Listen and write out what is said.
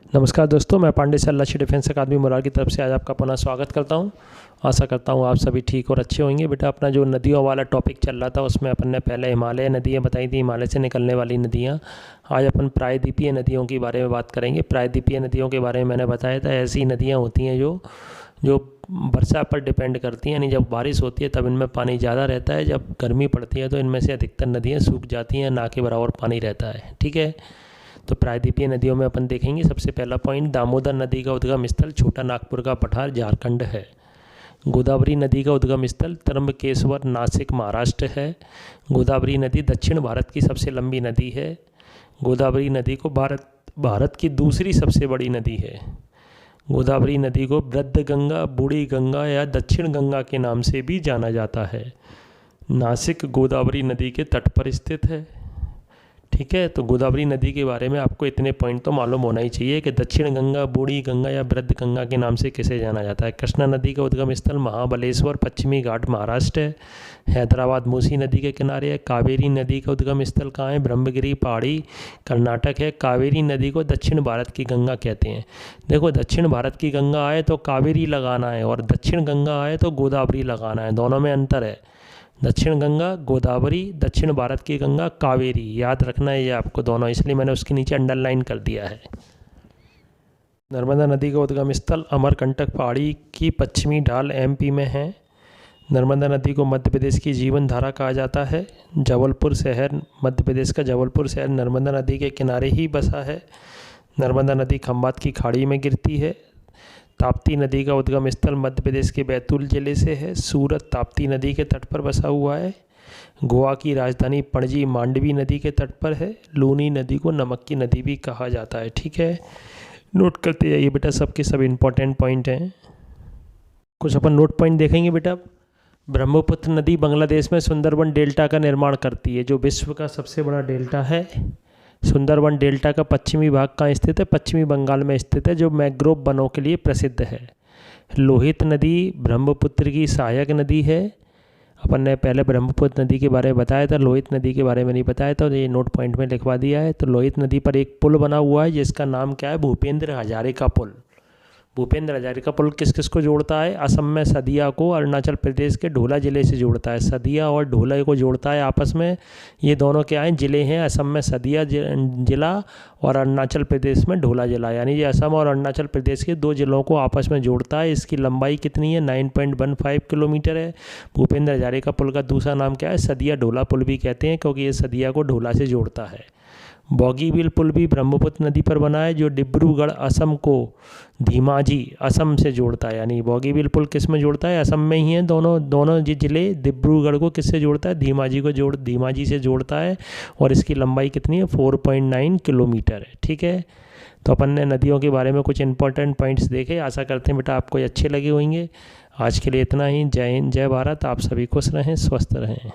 नमस्कार दोस्तों, मैं पांडे से लक्ष्य डिफेंस अकादमी मुरार की तरफ से आज आपका पुनः स्वागत करता हूं। आशा करता हूं आप सभी ठीक और अच्छे होंगे। बेटा, अपना जो नदियों वाला टॉपिक चल रहा था उसमें अपन ने पहले हिमालय नदियां बताई थी, हिमालय से निकलने वाली नदियां। आज अपन प्रायद्वीपीय नदियों के बारे में बात करेंगे। प्रायद्वीपीय नदियों के बारे में मैंने बताया था, ऐसी नदियाँ होती हैं जो वर्षा पर डिपेंड करती हैं, यानी जब बारिश होती है तब इनमें पानी ज़्यादा रहता है, जब गर्मी पड़ती है तो इनमें से अधिकतर नदियाँ सूख जाती हैं, ना के बराबर पानी रहता है। ठीक है, तो प्रायद्वीपीय नदियों में अपन देखेंगे। सबसे पहला पॉइंट, दामोदर नदी का उद्गम स्थल छोटा नागपुर का पठार झारखंड है। गोदावरी नदी का उद्गम स्थल त्र्यंबकेश्वर नासिक महाराष्ट्र है। गोदावरी नदी दक्षिण भारत की सबसे लंबी नदी है। गोदावरी नदी को भारत की दूसरी सबसे बड़ी नदी है। गोदावरी नदी को वृद्ध गंगा, बूढ़ी गंगा या दक्षिण गंगा के नाम से भी जाना जाता है। नासिक गोदावरी नदी के तट पर स्थित है। ठीक है, तो गोदावरी नदी के बारे में आपको इतने पॉइंट तो मालूम होना ही चाहिए कि दक्षिण गंगा, बूढ़ी गंगा या वृद्ध गंगा के नाम से किसे जाना जाता है। कृष्णा नदी का उद्गम स्थल महाबलेश्वर पश्चिमी घाट महाराष्ट्र है। हैदराबाद मूसी नदी के किनारे है। कावेरी नदी का उद्गम स्थल कहाँ है? ब्रह्मगिरी पहाड़ी कर्नाटक है। कावेरी नदी को दक्षिण भारत की गंगा कहते हैं। देखो, दक्षिण भारत की गंगा आए तो कावेरी लगाना है और दक्षिण गंगा आए तो गोदावरी लगाना है, दोनों में अंतर है। दक्षिण गंगा गोदावरी, दक्षिण भारत की गंगा कावेरी, याद रखना है ये आपको दोनों, इसलिए मैंने उसके नीचे अंडरलाइन कर दिया है। नर्मदा नदी का उद्गम स्थल अमरकंटक पहाड़ी की पश्चिमी ढाल एमपी में है। नर्मदा नदी को मध्य प्रदेश की जीवन धारा कहा जाता है। जबलपुर शहर, मध्य प्रदेश का जबलपुर शहर नर्मदा नदी के किनारे ही बसा है। नर्मदा नदी खंबात की खाड़ी में गिरती है। ताप्ती नदी का उद्गम स्थल मध्य प्रदेश के बैतूल जिले से है। सूरत ताप्ती नदी के तट पर बसा हुआ है। गोवा की राजधानी पणजी मांडवी नदी के तट पर है। लूनी नदी को नमक की नदी भी कहा जाता है। ठीक है, नोट करते जाइए बेटा, सबके सब इम्पोर्टेंट पॉइंट हैं। कुछ अपन नोट पॉइंट देखेंगे बेटा। ब्रह्मपुत्र नदी बांग्लादेश में सुंदरबन डेल्टा का निर्माण करती है, जो विश्व का सबसे बड़ा डेल्टा है। सुंदरबन डेल्टा का पश्चिमी भाग कहाँ स्थित है? पश्चिमी बंगाल में स्थित है, जो मैंग्रोव वनों के लिए प्रसिद्ध है। लोहित नदी ब्रह्मपुत्र की सहायक नदी है। अपन ने पहले ब्रह्मपुत्र नदी के बारे में बताया था, लोहित नदी के बारे में नहीं बताया था, तो ये नोट पॉइंट में लिखवा दिया है। तो लोहित नदी पर एक पुल बना हुआ है जिसका नाम क्या है? भूपेंद्र हजारिका पुल। भूपेंद्र हजारिका पुल किस किस को जोड़ता है? असम में सदिया को अरुणाचल प्रदेश के ढोला ज़िले से जोड़ता है। सदिया और ढोला को जोड़ता है आपस में। ये दोनों क्या हैं? ज़िले हैं। असम में सदिया ज़िला और अरुणाचल प्रदेश में ढोला ज़िला, यानी ये असम और अरुणाचल प्रदेश के दो ज़िलों को आपस में जोड़ता है। इसकी लंबाई कितनी है? 9.15 किलोमीटर है। भूपेंद्र हजारिका पुल का दूसरा नाम क्या है? सदिया ढोला पुल भी कहते हैं, क्योंकि ये सदिया को ढोला से जोड़ता है। बॉगीबिल पुल भी ब्रह्मपुत्र नदी पर बना है, जो डिब्रूगढ़ असम को धीमाजी असम से जोड़ता है। यानी बॉगीबिल पुल किस में जोड़ता है? असम में ही है। दोनों जिले डिब्रूगढ़ को किससे जोड़ता है? धीमाजी से जोड़ता है। और इसकी लंबाई कितनी है? 4.9 किलोमीटर है। ठीक है, तो अपन ने नदियों के बारे में कुछ इंपॉर्टेंट पॉइंट्स देखे। आशा करते हैं बेटा आपको ये अच्छे लगे होंगे। आज के लिए इतना ही। जय हिंद, जय भारत। आप सभी खुश रहें, स्वस्थ रहें।